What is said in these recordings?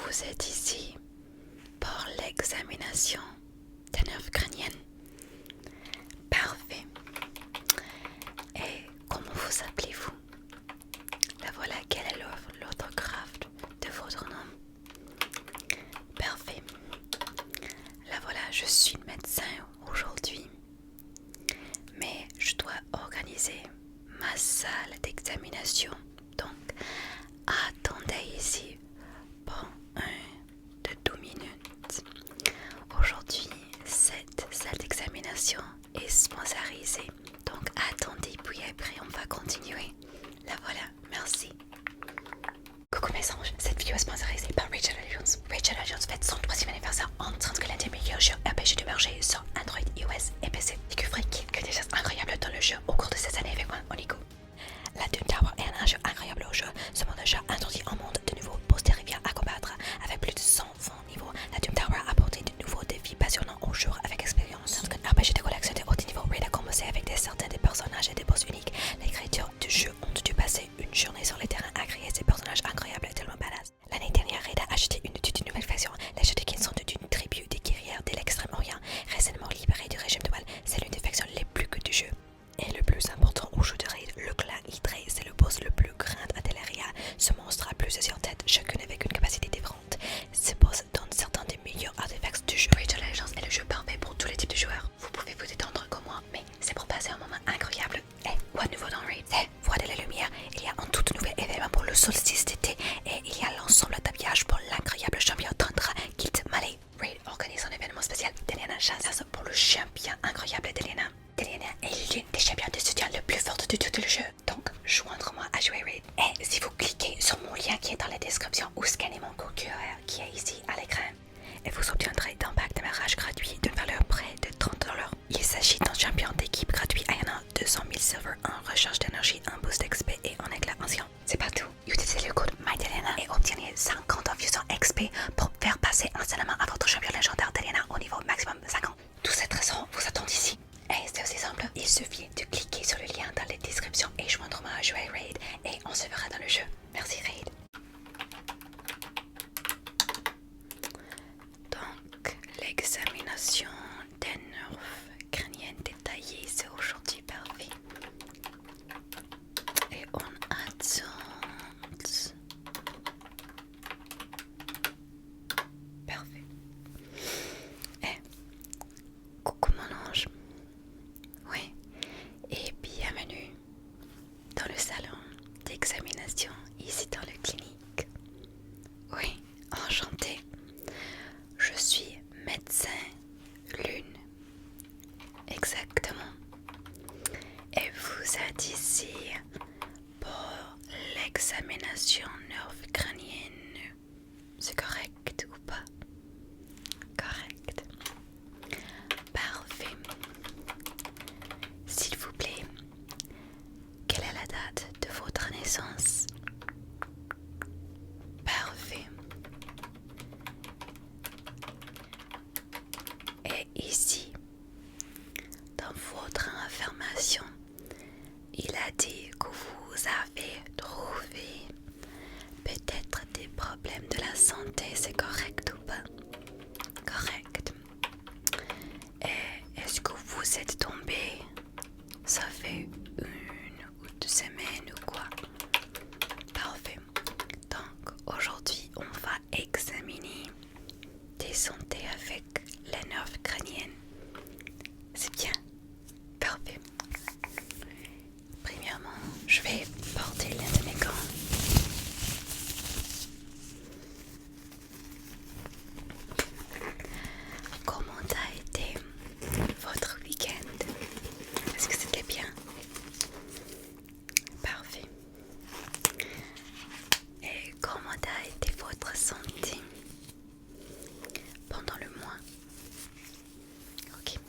vous êtes ici pour l'examination des nerfs crâniennes. Parfait. Et comment vous appelez-vous? La voilà, quel est l'orthographe de votre nom? Parfait. La voilà, je suis médecin aujourd'hui, mais je dois organiser ma salle d'examination. Donc, attendez ici pour 1 de 2 minutes. Aujourd'hui, cette salle d'examination est sponsorisée. Donc, attendez, puis après, on va continuer. La voilà, merci. Coucou mes anges, cette vidéo est sponsorisée par Rachel Jones. Rachel Jones fête son 3e anniversaire en 30 que l'un des meilleurs jeux RPG de marché sur Android, iOS et PC. Découvrez quelques des choses incroyables dans le jeu au cours de ces années avec moi, Onico. La Doom Tower est un jeu incroyable au jeu. Ce monde de jeu introduit un monde de nouveaux boss terrifiants à combattre. Avec plus de 120 niveaux, la Doom Tower a apporté de nouveaux défis passionnants au jeu avec expérience. Dans un RPG de collection de haut niveau, Raid a commencé avec certains des personnages et des boss uniques. Les créateurs du jeu ont dû passer une journée sur le terrain à créer ces personnages incroyables et tellement badass. L'année dernière, Raid a acheté une nouvelle faction. Les Shadowkins sont d'une tribu des guerrières de l'extrême-orient, récemment libérés du régime de Wall. C'est l'une des factions les plus que du jeu. Et le plus important au jeu de Raid, le clan Hydra, c'est le boss le plus grand à Teleria. Ce monstre a plusieurs têtes, chacune avec une capacité différente. Ce boss donne certains des meilleurs artefacts du jeu. Raid Legends est le jeu parfait pour tous les types de joueurs. Vous pouvez vous détendre comme moi, mais c'est pour passer un moment incroyable. Et quoi de nouveau dans Raid? C'est Voix de la Lumière. Il y a un tout nouvel événement pour le solstice d'été et il y a l'ensemble d'habillage pour l'incroyable champion Tantra Kit Malay. Raid organise un événement spécial d'Eliana Chasse pour le champion incroyable d'Eliana. Eliana est l'une des champions de soutien le plus forte de tout le jeu. Donc, joindre-moi à jouer Raid. Et si vous cliquez sur mon lien qui est dans la description ou scannez mon code QR qui est ici à l'écran, et vous obtiendrez d'un pack de démarrage gratuit d'une valeur près de 30$. Il s'agit d'un champion d'équipe gratuit ayant 200 000 silver, en recharge d'énergie, un boost d'XP et un éclat ancien. C'est pas tout. Utilisez le code MyDelena et obtenez 50 infusions XP pour faire passer instantanément à votre champion légendaire Delena au niveau maximum 50. Tous ces trésors vous attendent ici. Et c'est aussi simple, il suffit de cliquer sur le lien dans la description et joindre-moi à jouer Raid et on se verra dans le jeu. Merci Raid. Donc, l'examination des nerfs crâniennes détaillées, c'est aujourd'hui parfait. Et on attend. Parfait. Et coucou mon ange. Oui, et bienvenue dans le salon d'examination ici dans la clinique. Oui, enchantée. Je suis médecin Lune. Exactement. Et vous êtes ici pour l'examination nerf crânienne. C'est correct ou pas? Correct. Parfait. S'il vous plaît, quelle est la date de votre naissance? Parfait. Et ici, dans votre affirmation, il a dit que vous avez trouvé peut-être des problèmes de la santé, c'est correct ou pas? Correct. Et est-ce que vous êtes tombé? Ça fait 1 ou 2 semaines ou quoi? Parfait. Donc aujourd'hui, on va examiner tes santé avec les nerfs crâniennes. C'est bien. Parfait. Premièrement, je vais porter l'un de mes gants. Comment a été votre week-end? Est-ce que c'était bien? Parfait. Et comment a été votre santé pendant le mois? Ok.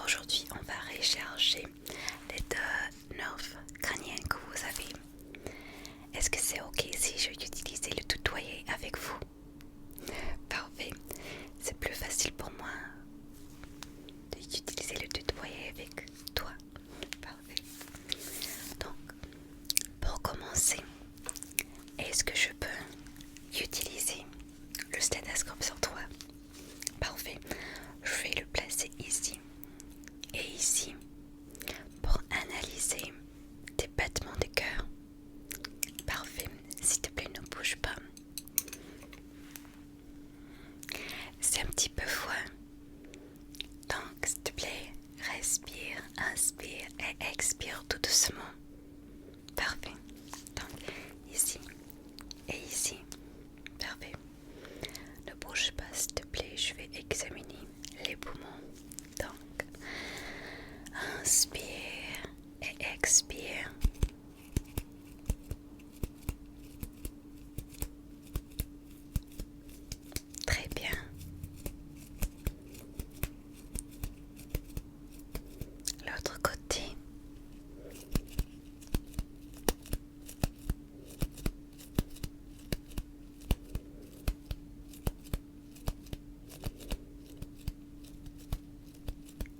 Aujourd'hui, on va recharger les 2 nerfs crâniennes que vous avez. Est-ce que c'est ok si je utilise le tutoyer avec vous? Parfait. C'est plus facile pour moi d'utiliser le tutoyer avec toi. Parfait. Donc, pour commencer, est-ce que je peux utiliser le et expire tout doucement. Parfait. Donc, ici et ici. Parfait. Ne bouge pas, s'il te plaît. Je vais examiner les poumons. Donc, inspire et expire. Très bien. L'autre côté.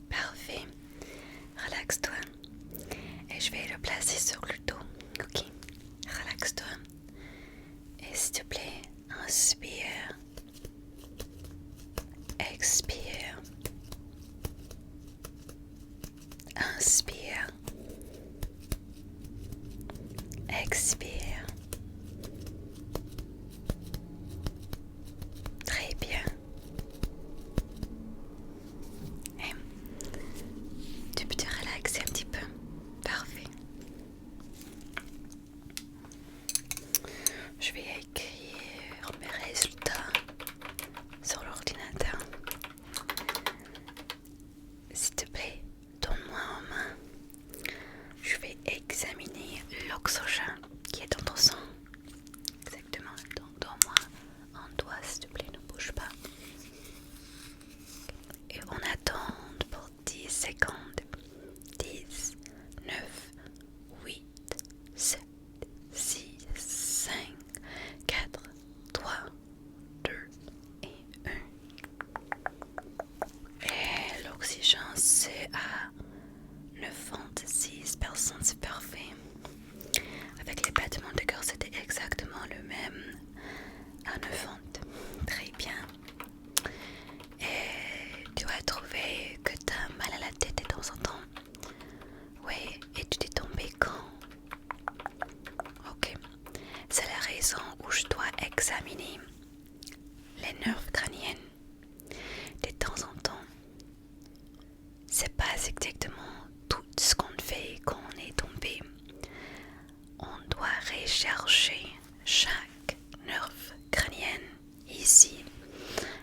Parfait. Relaxe-toi. Et je vais le placer sur le dos. Ok. Relaxe-toi. Et s'il te plaît, inspire. Expire. Inspire. Expire. Très bien. Et tu peux te relaxer un petit peu. Parfait. Je vais écrire mes résultats sur l'ordinateur. S'il te plaît, donne-moi en main. Je vais examiner l'oxygène qui est dans ton sang. Exactement. Donc, donne-moi un doigt, s'il te plaît, ne bouge pas. Et on attend pour 10 secondes. 10, 9, 8, 7, 6, 5, 4, 3, 2 et 1. Et l'oxygène, c'est à 96%, c'est parfait. Avec les battements de cœur, c'était exactement le même à 90. Très bien. Et tu as trouvé que tu as mal à la tête de temps en temps. Oui, et tu t'es tombé quand? Ok. C'est la raison où je dois examiner les nerfs crâniens. De temps en temps, c'est pas exactement tout ce qu'on fait quand on est tombé. On doit rechercher chaque nerf crânien ici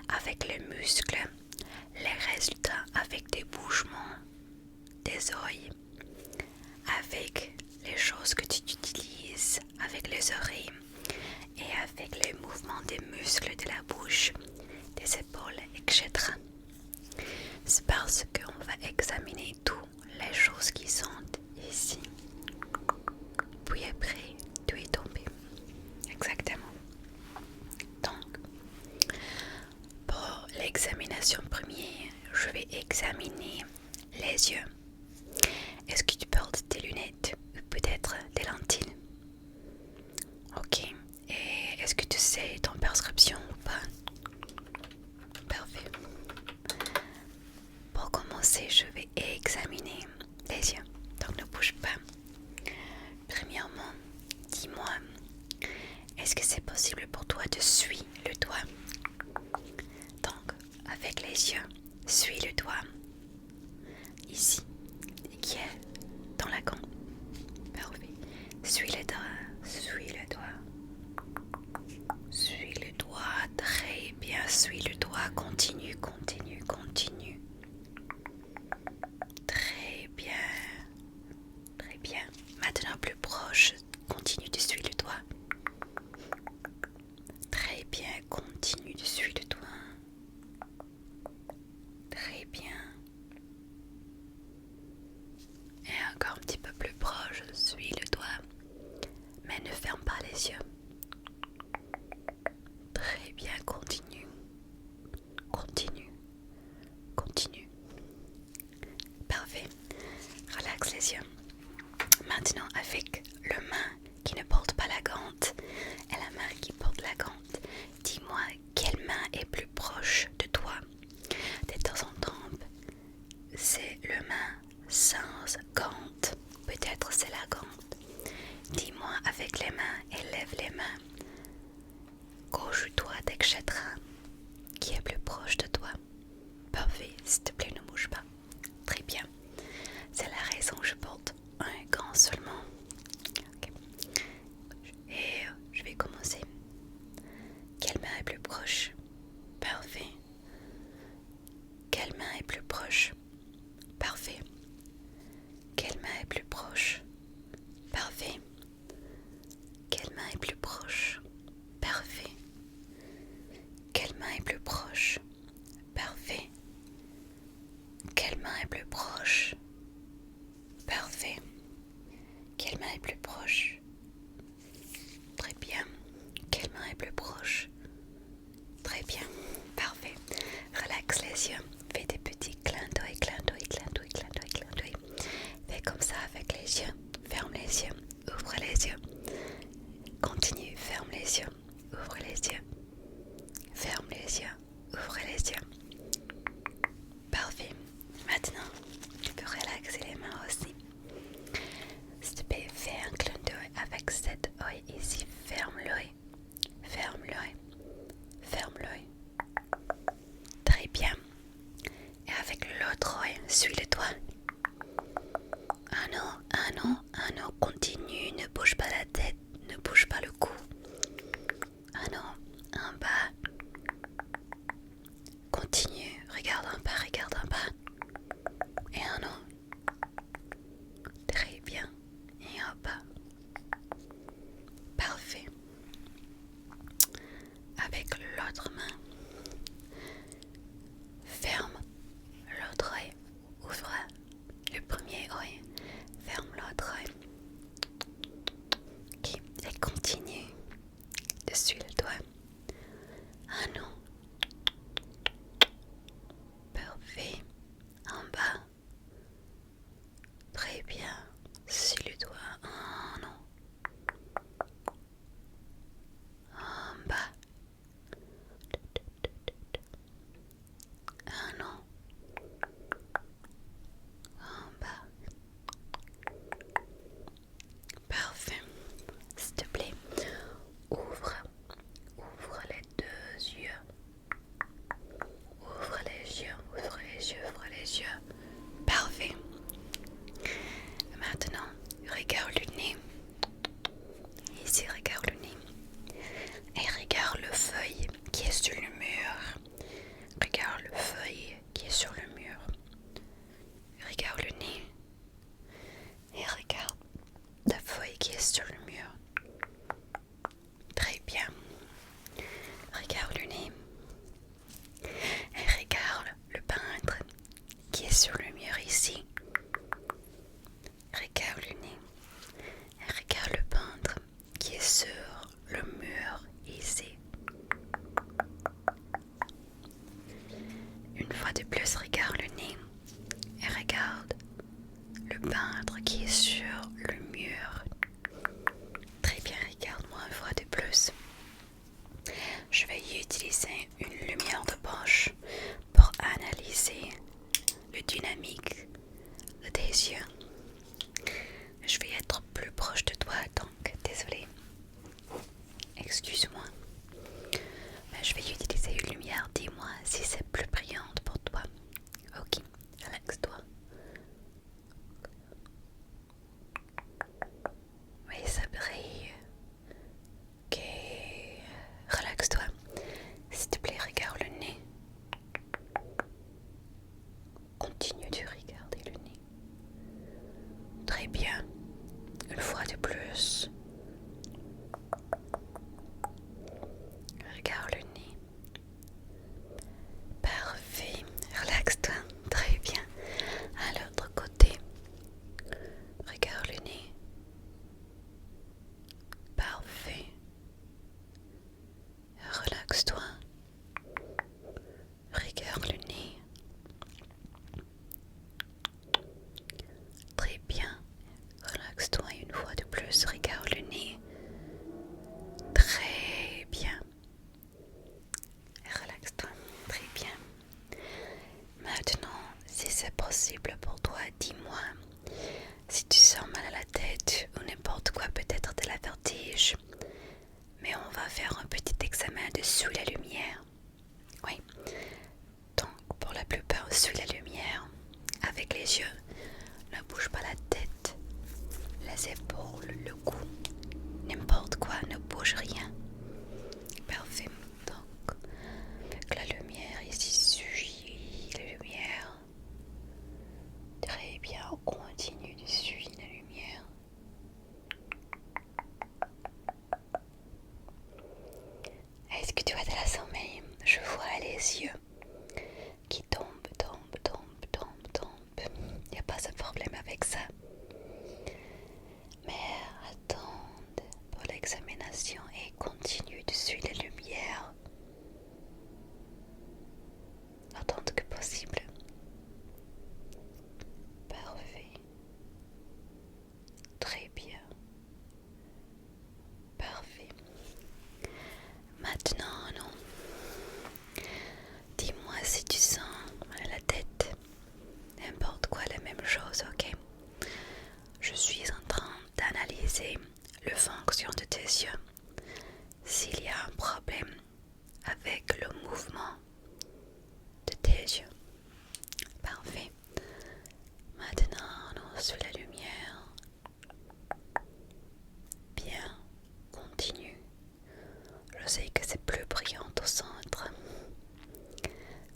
avec les muscles, les résultats avec des bougements des oreilles, avec les choses que tu utilises avec les oreilles et avec les mouvements des muscles de la bouche, des épaules, etc. C'est parce qu'on va examiner toutes les choses qui sont ici. Puis après, tu es tombé. Exactement. Donc, pour l'examination première, je vais examiner les yeux. Est-ce que tu portes des lunettes ou peut-être des lentilles? Ok. Et est-ce que tu sais ton prescription ou pas? Parfait. Pour commencer, je vais examiner les yeux. Donc ne bouge pas. Premièrement, dis-moi, est-ce que c'est possible pour toi de suivre le doigt? Donc, avec les yeux, suis le doigt. Ici, qui est dans la gante. Parfait. Suis le doigt, suis le doigt. Suis le doigt, très bien. Suis le doigt, continue, continue, continue. Très bien. Très bien. Maintenant plus proche, continue de suivre le doigt. Très bien, continue de suivre le doigt. Très bien. Et encore un petit peu plus proche, suis le doigt. Mais ne ferme pas les yeux. Très bien, continue. Continue. Continue. Parfait. Relaxe les yeux. Maintenant, avec le main qui ne porte pas la gante et la main qui porte la gante, dis-moi quelle main est plus proche de toi. De temps en temps, c'est le main sans gante. Peut-être c'est la gante. Dis-moi avec les mains et lève les mains. Gauche ou droite, etc. Qui est plus proche de toi? Parfait, s'il te plaît, ne bouge pas. Très bien. C'est la raison que je porte un grand seulement. Ok. Et je vais commencer. Quelle main est plus proche? Parfait. Quelle main est plus proche? Parfait. Quelle main est plus proche? Parfait. Quelle main est plus proche? Parfait. Quelle main est plus proche? Parfait. Quelle main est plus proche? Parfait. Quelle main est plus proche? Très bien. Quelle main est plus proche? Très bien. Parfait. Relaxe les yeux. Fais des petits clins d'œil, clins d'œil, clins d'œil, clins d'œil, clins d'œil. Fais comme ça avec les yeux. Ferme les yeux. Ouvre les yeux. Continue. Ferme les yeux. Ouvre les yeux. Ferme les yeux. Ouvre les yeux. Parfait. Maintenant, tu peux relaxer les mains aussi. S'il te plaît, fais un clin d'œil avec cet œil ici. Ferme l'œil. Ferme l'œil. Ferme l'œil. Très bien. Et avec l'autre œil, suis le doigt. Un an, continue, ne bouge pas la tête, ne bouge pas le cou. Un an, en bas. Continue, regarde en bas, regarde en bas. Et un an. Très bien. Et en bas. Parfait. Avec l'autre main, ferme l'autre œil. Ouvre le premier œil. Ferme l'autre œil. Okay. Et continue dessus le doigt. Un an. Parfait. En bas. Très bien. Sur le doigt. Un an. En bas. Un an. En bas. Parfait. S'il te plaît, ouvre les deux yeux. Ouvre les yeux, ouvre les yeux, ouvre les yeux. Parfait. Maintenant, regarde le nez. Ici, regarde le nez. Et regarde le feuille qui est sur le mur. Regarde le feuille qui est sur le mur. Regarde le nez. Et regarde la feuille qui est sur le mur. Très bien. Regarde le nez. Et regarde le peintre qui est sur le mur ici. Regarde le nez. Et regarde le peintre qui est sur le mur ici. Une fois de plus, regarde le nez. Et regarde le peintre qui est sur le mur. Très bien, regarde-moi une fois de plus. Je vais utiliser une lumière de poche pour analyser le dynamique de tes yeux. Je vais être plus proche de toi, donc désolé. Excuse-moi. Mais je vais utiliser une lumière. Dis-moi si c'est plus brillante pour toi. Ok, relaxe-toi. Oui, ça brille. Ok, relaxe-toi. S'il te plaît, regarde le nez. Continue de regarder le nez. Très bien. Une fois de plus. Regarde le nez. Parfait. Relaxe-toi. Très bien. À l'autre côté. Regarde le nez. Parfait. Relaxe-toi. Regarde le nez. Très bien. Relaxe-toi une fois de plus. Regarde le nez. Très bien. Relaxe-toi. Très bien. Maintenant, si c'est possible pour toi, dis-moi si tu sens mal à la tête ou n'importe quoi, peut-être de la vertige. Mais on va faire un petit examen de sous la lumière. Oui. Donc, pour la plupart, sous la lumière, avec les yeux, ne bouge pas la tête. les épaules, le cou, n'importe quoi, ne bouge rien. Parfait. Donc, avec la lumière ici, suis la lumière. Très bien, on continue de suivre la lumière. Est-ce que tu as de la sommeil? Je vois les yeux qui tombent. Il n'y a pas de problème avec ça. Mais attends pour l'examination et continue de suivre la lumière. Autant que possible. Parfait. Très bien. Parfait. Maintenant, non. Dis-moi si tu sens mal à la tête. N'importe quoi, la même chose, ok? Je suis en train d'analyser le fonction de tes yeux. S'il y a un problème avec le mouvement de tes yeux. Parfait. Maintenant, on suit la lumière. Bien, continue. Je sais que c'est plus brillant au centre.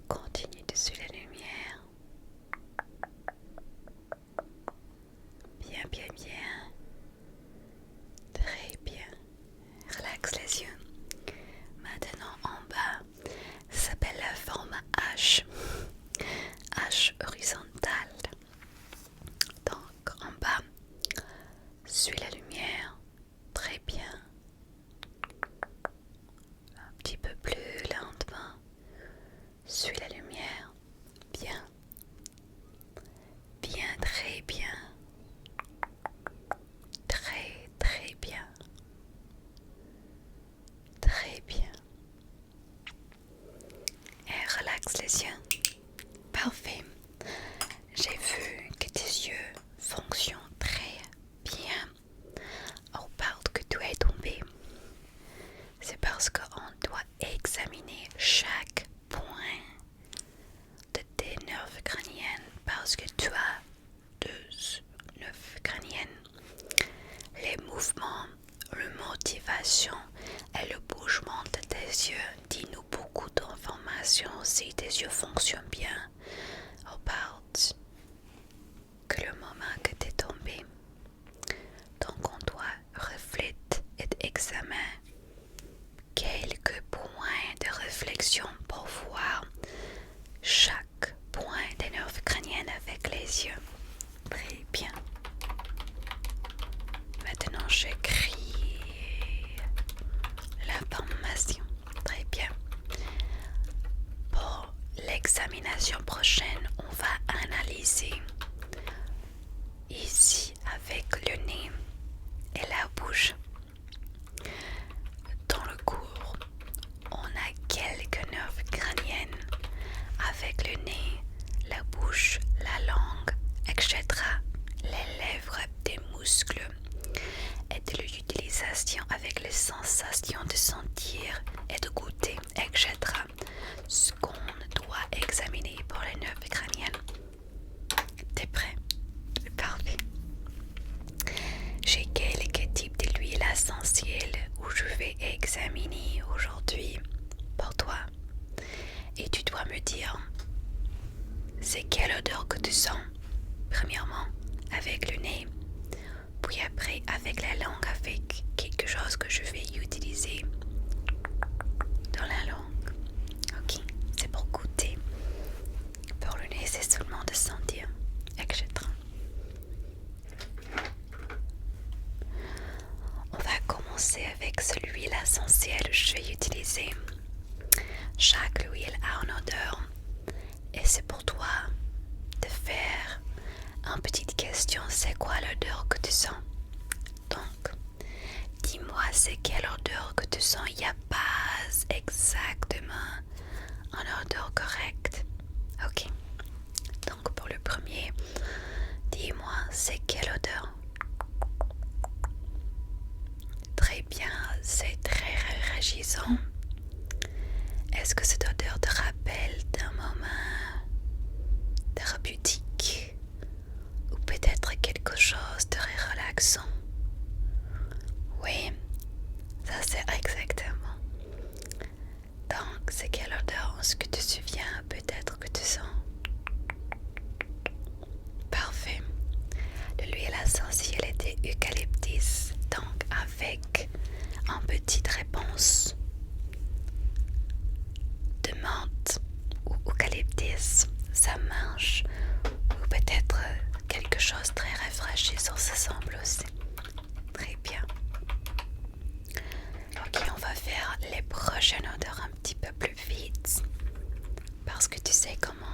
Continue de suivre la lumière. Bien. Très bien. Relaxe les yeux. Maintenant en bas, ça s'appelle la forme H. H horizontale. Donc en bas, suis la lumière. Très bien. Un petit peu plus lentement. Suis la lumière. Bien. Très bien. Très bien. Très bien. Et relaxe les yeux. Parfait. J'ai vu que tes yeux fonctionnent très bien. On parle que tu es tombé. C'est parce qu'on doit examiner chaque point de tes nerfs crâniennes parce que tu as 2 nerfs crâniennes. Les mouvements, la motivation et le bougement de tes yeux disent-nous beaucoup d'informations si tes yeux fonctionnent bien. On parle que le moment que tu es tombé. Donc on doit refléter et examiner quelques points de réflexion pour voir chaque point des nerfs crâniennes avec les yeux. Très bien. Maintenant j'écris l'information. Très bien. Pour l'examination prochaine, on va analyser ici avec le nez et la bouche. Dans le cours, on a quelques nerfs crâniennes avec le nez, la bouche, la langue, etc. Les lèvres, des muscles et de l'utilisation avec les sensations de sentir et de goûter, etc. Ce qu'on doit examiner pour les nerfs crâniennes. T'es prêt? Parfait. J'ai quelques types d'huile essentielle où je vais examiner aujourd'hui pour toi. Et tu dois me dire c'est quelle odeur que tu sens. Premièrement avec le nez, puis après avec la langue, avec quelque chose que je vais utiliser dans la langue. Ok, c'est pour goûter. Pour le nez, c'est seulement de sentir, etc. On va commencer avec celui essentiel que je vais utiliser. Chaque huile a une odeur et c'est pour toi de faire une petite question. C'est quoi l'odeur que tu sens? Donc, dis-moi c'est quelle odeur que tu sens. Il n'y a pas exactement une odeur correcte. Ok. Donc pour le premier, dis-moi c'est quelle odeur? Très bien, c'est très rafraîchissant. Est-ce que cette odeur te rappelle d'un moment thérapeutique ou peut-être quelque chose de très relaxant? et la sensualité eucalyptus, donc avec une petite réponse de menthe ou eucalyptus, ça marche, ou peut-être quelque chose de très rafraîchissant, ça semble aussi. Très bien. Ok, on va faire les prochaines odeurs un petit peu plus vite, parce que tu sais comment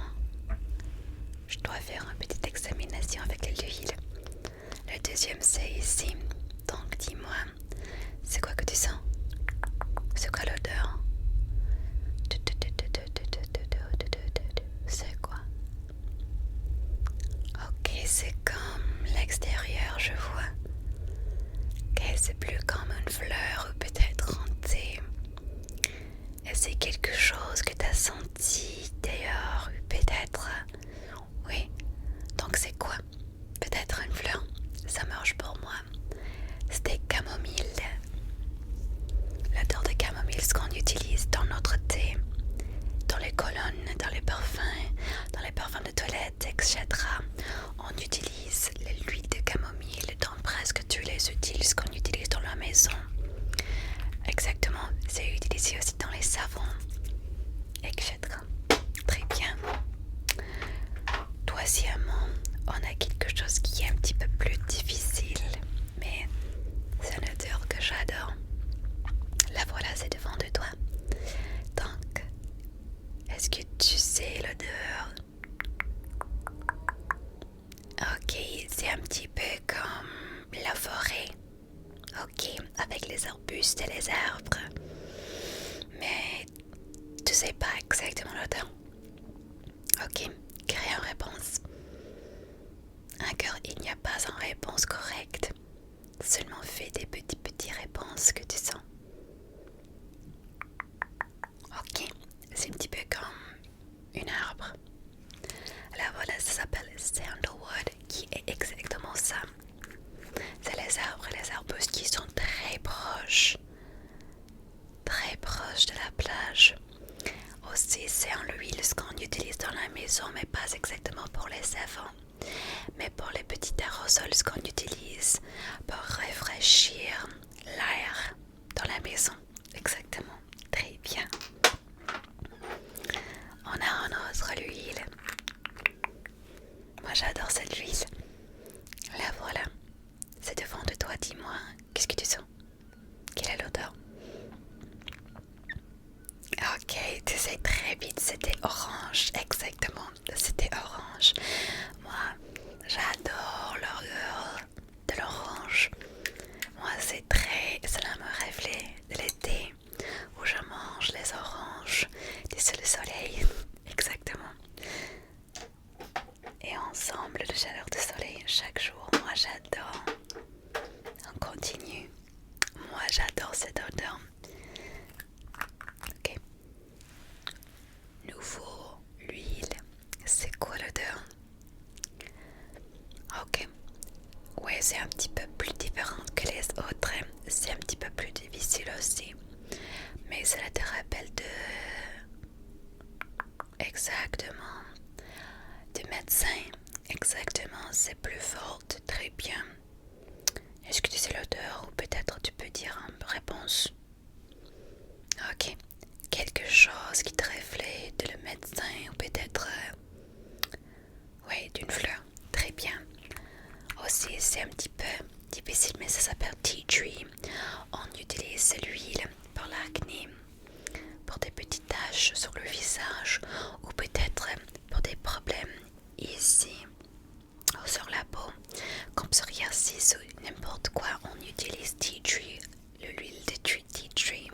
je dois faire une petite examination avec l'huile. Le deuxième c'est ici, donc dis-moi, c'est quoi que tu sens? C'est quoi l'odeur? C'est quoi? Ok, c'est comme l'extérieur, je vois. Ok, c'est plus comme une fleur ou peut-être un thé. Et c'est quelque chose que tu as senti d'ailleurs, peut-être. Oui, donc c'est quoi? Peut-être une fleur. Ça marche pour moi. C'était camomille. L'odeur de camomille, ce qu'on utilise dans notre thé, dans les colonnes, dans dans les parfums de toilette, etc. On utilise l'huile de camomille dans presque tous les outils qu'on utilise dans la maison. Exactement, c'est utilisé aussi dans les savons, etc. Très bien. Troisièmement, on a quelque chose qui est un petit peu plus difficile, mais c'est une odeur que j'adore. La voilà, c'est devant de toi. Donc, est-ce que tu sais l'odeur? Ok, c'est un petit peu comme la forêt. Ok, avec les arbustes et les arbres. Mais tu sais pas exactement l'odeur. Ok, crée une réponse. Encore, il n'y a pas une réponse correcte. Seulement fais des petites réponses que tu sens. Ok, c'est un petit peu comme un arbre. Alors voilà, ça s'appelle sandalwood, qui est exactement ça. C'est les arbustes qui sont très proches de la plage. Aussi, c'est en l'huile ce qu'on utilise dans la maison, mais pas exactement pour les savons, mais pour les petits aérosols, ce qu'on utilise pour rafraîchir l'air dans la maison. Exactement, très bien. On a une autre huile. Moi j'adore cette huile. La voilà. C'est devant de toi, dis-moi, qu'est-ce que tu sens? Quelle est l'odeur? Ok, tu sais très vite, c'était orange, exactement, c'était orange. Moi, j'adore l'odeur de l'orange. Moi, cela me reflète de l'été où je mange les oranges sous le soleil, exactement. Et ensemble, le chaleur du soleil chaque jour, moi j'adore. On continue. Moi j'adore cette odeur. Ok. Nouveau, l'huile. C'est quoi l'odeur? Ok. Ouais, c'est un petit peu plus différent que les autres. C'est un petit peu plus difficile aussi. Mais cela te rappelle de... Exactement. De médecin. Exactement, c'est plus fort. Très bien. Est-ce que tu sais l'odeur ou peut-être tu peux dire une réponse? Ok. Quelque chose qui te reflète le médecin ou peut-être... oui, d'une fleur. Très bien. Aussi, c'est un petit peu difficile, mais ça s'appelle tea tree. On utilise l'huile pour l'acné, pour des petites taches sur le visage ou peut-être pour des problèmes ici ou sur la peau, comme psoriasis ou n'importe quoi. On utilise tea tree, l'huile de tea tree,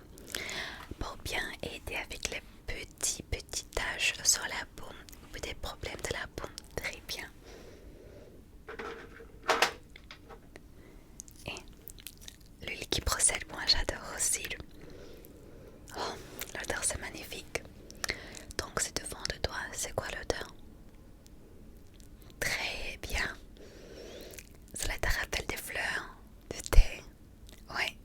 pour bien aider avec les petites taches sur la peau ou des problèmes de la peau. Très bien. Et l'huile qui procède, moi j'adore aussi. Oh, l'odeur c'est magnifique. Donc c'est devant de toi, c'est quoi l'odeur? Très bien. Cela te rappelle des fleurs, du thé? Oui,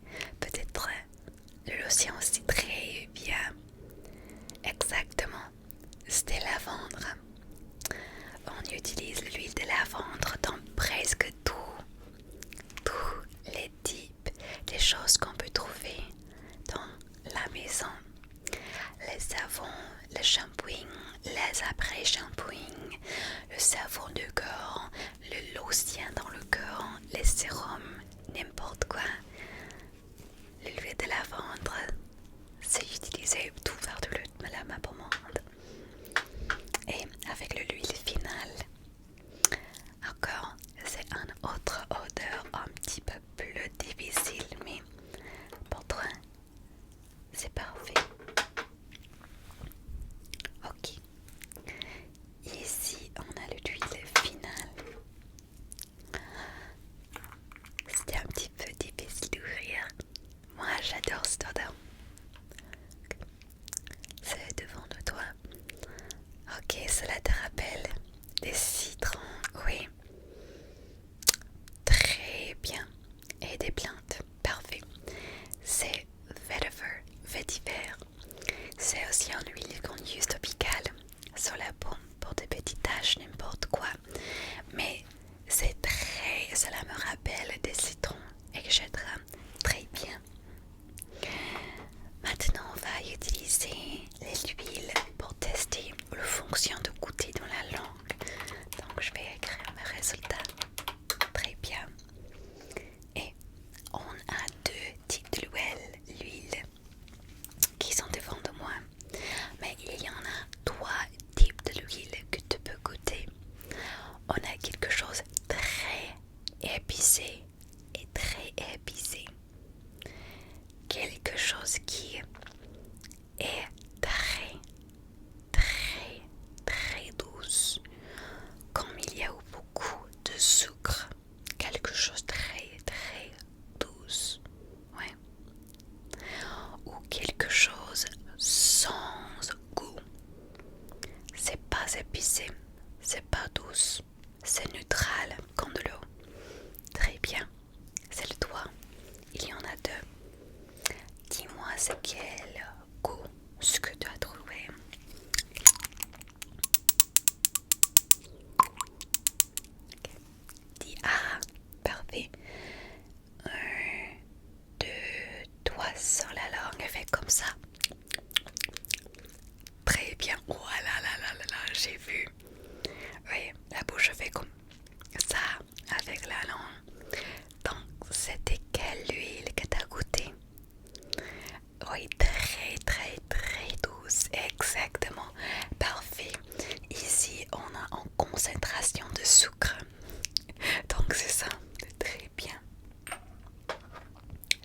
tient dans le cœur, les sérums, n'importe quoi. L'huile de lavande, c'est utilisé tout faire de la pommade. Et avec l'huile finale, encore, c'est une autre odeur un petit peu plus difficile, mais pour toi, c'est parfait. Ok. Ici, on a l'huile finale. C'était un petit peu difficile d'ouvrir. Moi, j'adore cette odeur. C'est devant de toi. Ok, cela te rappelle des citrons, oui. Très bien. Et des plantes, parfait. C'est vétiver. C'est aussi une huile qu'on use topicale sur la peau pour des petites taches, n'importe quoi. Mais cela me rappelle des citrons, etc. Très bien. Maintenant, on va utiliser les huiles pour tester la fonction de goûter dans la langue. Donc, je vais écrire mes résultats. Très bien. Et on a deux types d'huile qui sont devant de moi. Mais il y en a trois types d'huile que tu peux goûter. On a quelque chose très épicé et très épicé. Quelque chose qui est très, très, très douce. Comme il y a beaucoup de sucre. Quelque chose de très, très douce. Ouais. Ou quelque chose sans goût. C'est pas épicé, c'est pas douce, c'est neutral comme de l'eau. Très bien, c'est le doigt. Il y en a deux. Dis-moi c'est quel goût ce que tu as trouvé. Okay. Dis ah, parfait. 1, 2, 3 sur la langue, fait comme ça. Très bien. Oh là là là là là, j'ai vu. Oui, la bouche fait comme ça avec la langue. Donc, c'était quelle huile que tu as goûté? Oui, très très très douce, exactement. Parfait. Ici, on a en concentration de sucre. Donc, c'est ça. Très bien.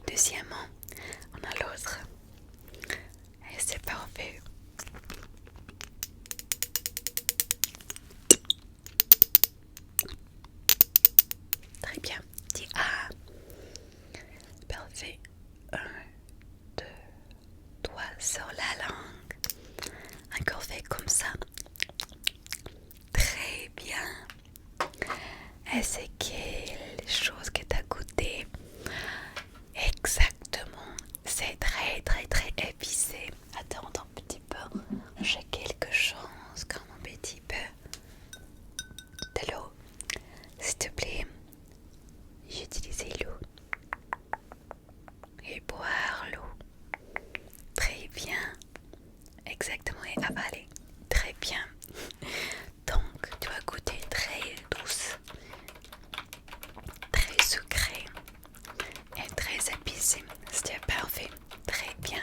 Deuxièmement, on a l'autre. Et c'est parfait. Très bien. Dis ah. Parfait. 1, 2, 3 sur la langue. Encore fait comme ça. Très bien. Et c'est quelle chose que tu as goûté? Exactement. C'est très très très épicé. Attends un petit peu. J'ai quelque chose comme un petit peu de l'eau. S'il te plaît, j'utilise l'eau. Et boire l'eau. Très bien. Exactement. Et avaler. Très bien. Donc, tu as goûté très douce, très sucré et très épicé. C'était parfait. Très bien.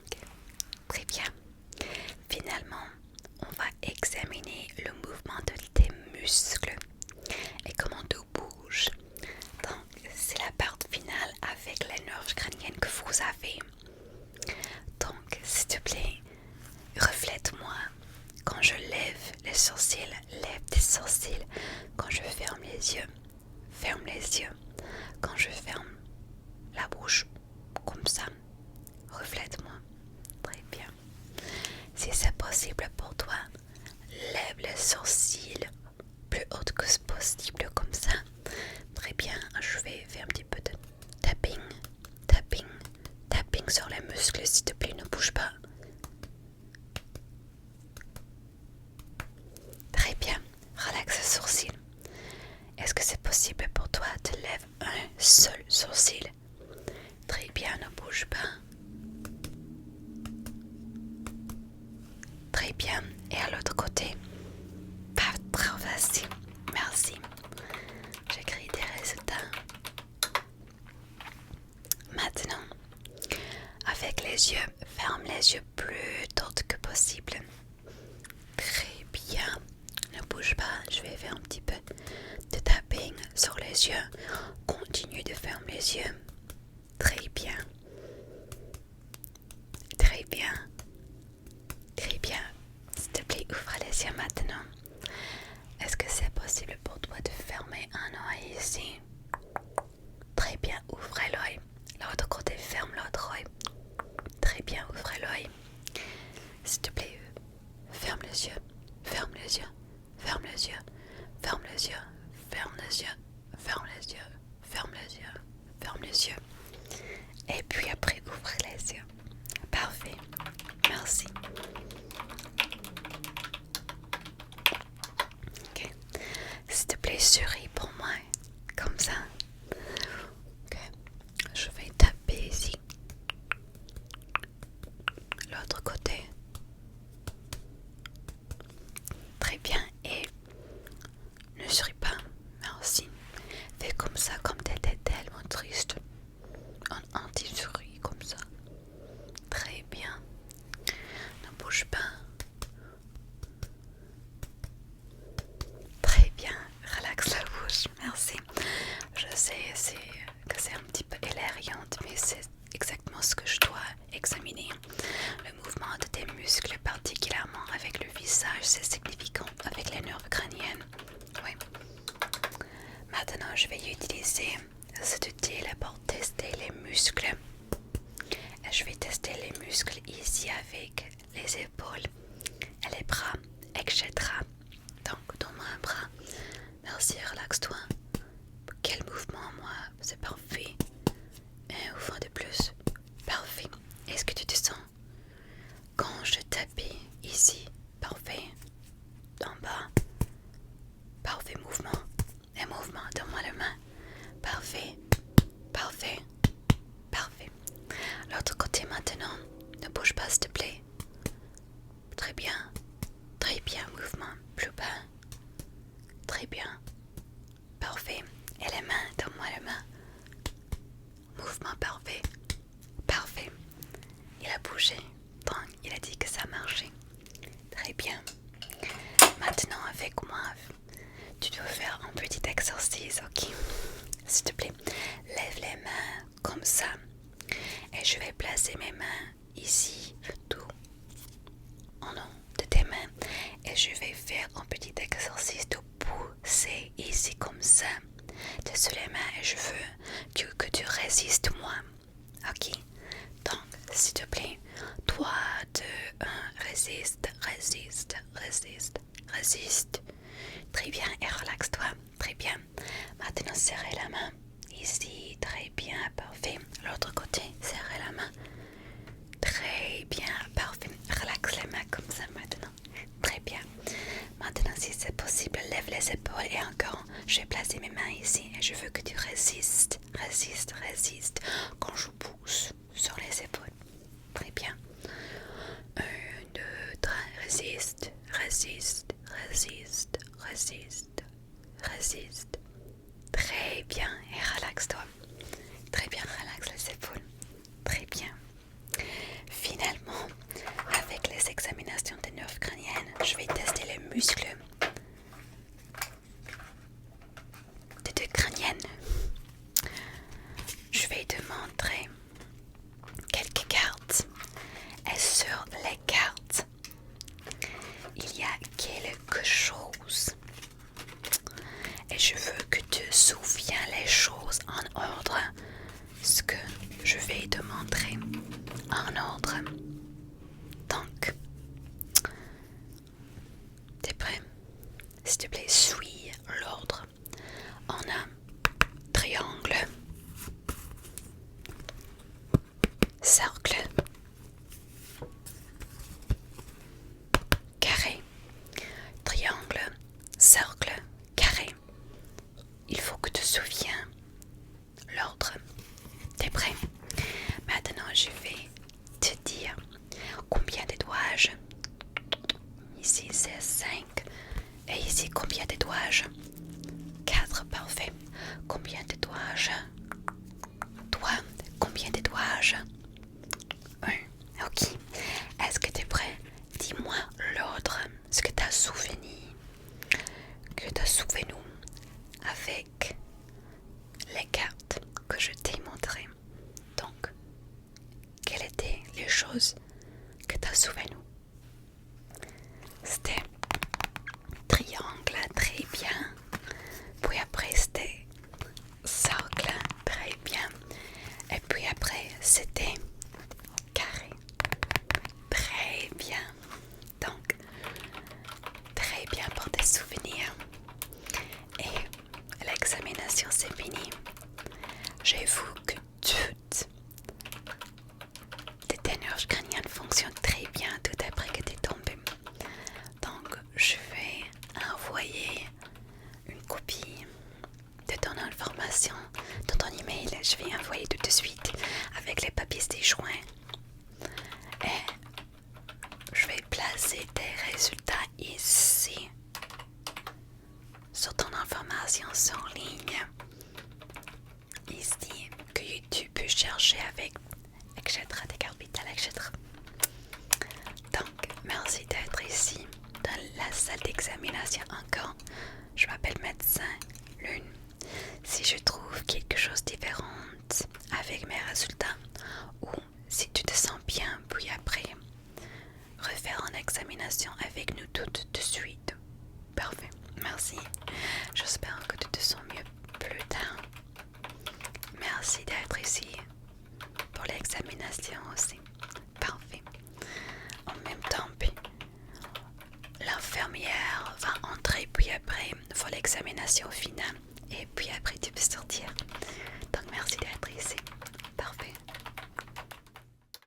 Okay. Très bien. Finalement, on va examiner le mouvement de tes muscles et comment tu bouges. Donc, c'est la partie finale avec les nerfs crâniennes que vous avez. Donc, s'il te plaît, reflète-moi. Quand je lève les sourcils, lève tes sourcils. Quand je ferme les yeux, ferme les yeux. Quand je ferme la bouche, comme ça, reflète-moi. Très bien. Si c'est possible pour toi, lève les sourcils plus haut que possible, comme ça. Très bien, je vais faire un petit peu de tapping, tapping, tapping sur les muscles, s'il te plaît, ne bouge pas. Très bien, relaxe les sourcils. Est-ce que c'est possible pour toi de lever un seul sourcil? Très bien, ne bouge pas. Très bien, et à l'autre côté, pas les yeux. Ferme les yeux plus tôt que possible. Très bien. Ne bouge pas. Je vais faire un petit peu de tapping sur les yeux. Continue de fermer les yeux. Très bien. Très bien. Très bien. S'il te plaît, ouvre les yeux maintenant. Est-ce que c'est possible pour toi de fermer un œil ici? Très bien, ouvrez l'œil. L'autre côté, ferme l'autre œil. Très bien, ouvrez l'œil. S'il te plaît, ferme les yeux. Ferme les yeux. Ferme les yeux. Ferme les yeux. Ferme les yeux. Ferme les yeux. Ferme les yeux. Ferme les yeux. Et puis après, ouvrez les yeux. Parfait. Merci. Ok. S'il te plaît, souris pour moi. Comme ça. Ok. Je vais taper ici. L'autre côté. Très bien. Et ne souris pas. Merci. Fais comme ça, comme t'étais tellement triste. Un anti-souris comme ça. Très bien. Ne bouge pas. Très bien. Relaxe la bouche. Merci. Je sais que c'est un petit peu hilariant, mais c'est exactement ce que je dois examiner. Le mouvement de tes muscles, particulièrement avec le visage, c'est significant avec les nerfs crâniennes. Oui. Maintenant, je vais utiliser cet outil pour tester les muscles. Et je vais tester les muscles ici avec les épaules et les bras, etc. Donc, donne-moi un bras. Merci, relaxe-toi. Quel mouvement, moi? C'est parfait. Un ou fois de plus. Parfait. Est-ce que tu te sens? Quand je tape ici, parfait. En bas. Parfait mouvement. Un mouvement, donne-moi la main. Parfait. Parfait. Parfait. L'autre côté maintenant. Ne bouge pas, s'il te plaît. Très bien. Très bien, mouvement. Plus bas. Très bien. Parfait. Et les mains, donne-moi la main. Mouvement parfait. Parfait. Il a bougé. Donc, il a dit que ça marchait. Très bien. Maintenant, avec moi, tu dois faire un petit exercice, ok? S'il te plaît, lève les mains comme ça. Et je vais placer mes mains ici, tout en haut de tes mains. Et je vais faire un petit exercice de pousser ici comme ça. Dessus les mains et je veux que tu résistes moi. Ok? Donc, s'il te plaît, 3, 2, 1, résiste, résiste, résiste, résiste. Très bien, et relaxe-toi. Très bien. Maintenant, serrez la main. Ici, très bien, parfait. L'autre côté, serrez la main. Très bien, parfait. Relaxe les mains comme ça maintenant. Très bien. Maintenant, si c'est possible, lève les épaules et encore, je vais placer mes mains ici et je veux que tu résistes, résistes, résistes quand je pousse sur les épaules. Très bien. 1, 2, 3, résiste, résiste, résiste, résiste, résiste. Très bien, et relaxe-toi. Très bien, relaxe les épaules. Très bien. Finalement, avec les examinations des nerfs crâniennes, je vais tester les muscles des deux crâniennes. Je vais te montrer quelques cartes. Et sur les cartes, il y a quelque chose. Et je veux que tu souviens les choses en ordre. Ce que je vais te montrer en ordre. Donc, t'es prêt? S'il te plaît, suis l'ordre. On a triangle, cercle, carré, triangle, cercle, carré. Il faut que tu te souviens l'ordre. T'es prêt? Maintenant, je vais te dire combien de doigts. Ici, c'est 5. Et ici, combien de doigts? 4, parfait. Combien de doigts? Toi, combien de doigts? 1, souvenu avec les cartes que je t'ai montrées. Donc, quelles étaient les choses que tu as souvenu? C'était triangle, très bien. Puis après, c'était cercle, très bien. Et puis après, c'était carré. Très bien. Donc, très bien pour tes souvenirs. Et l'examination, c'est fini. J'avoue que toutes tes nerfs crâniennes fonctionnent très bien tout après que tu es tombé. Donc, je vais envoyer une copie de ton information dans ton email. Je vais envoyer tout de suite avec les papiers des joints. Et je vais placer tes résultats ici sur ton information en ligne. Ici, que tu peux chercher avec, etc. des cartes vitales, etc. Donc, merci d'être ici dans la salle d'examination encore. Je m'appelle médecin Lune. Si je trouve quelque chose de différent avec mes résultats, ou si tu te sens bien, puis après, refaire une examination avec nous toutes de suite. Parfait, merci. J'espère que tu te sens mieux plus tard. Merci d'être ici pour l'examination aussi. Parfait. En même temps, l'infirmière va entrer, puis après, pour l'examination finale. Et puis après, tu peux sortir.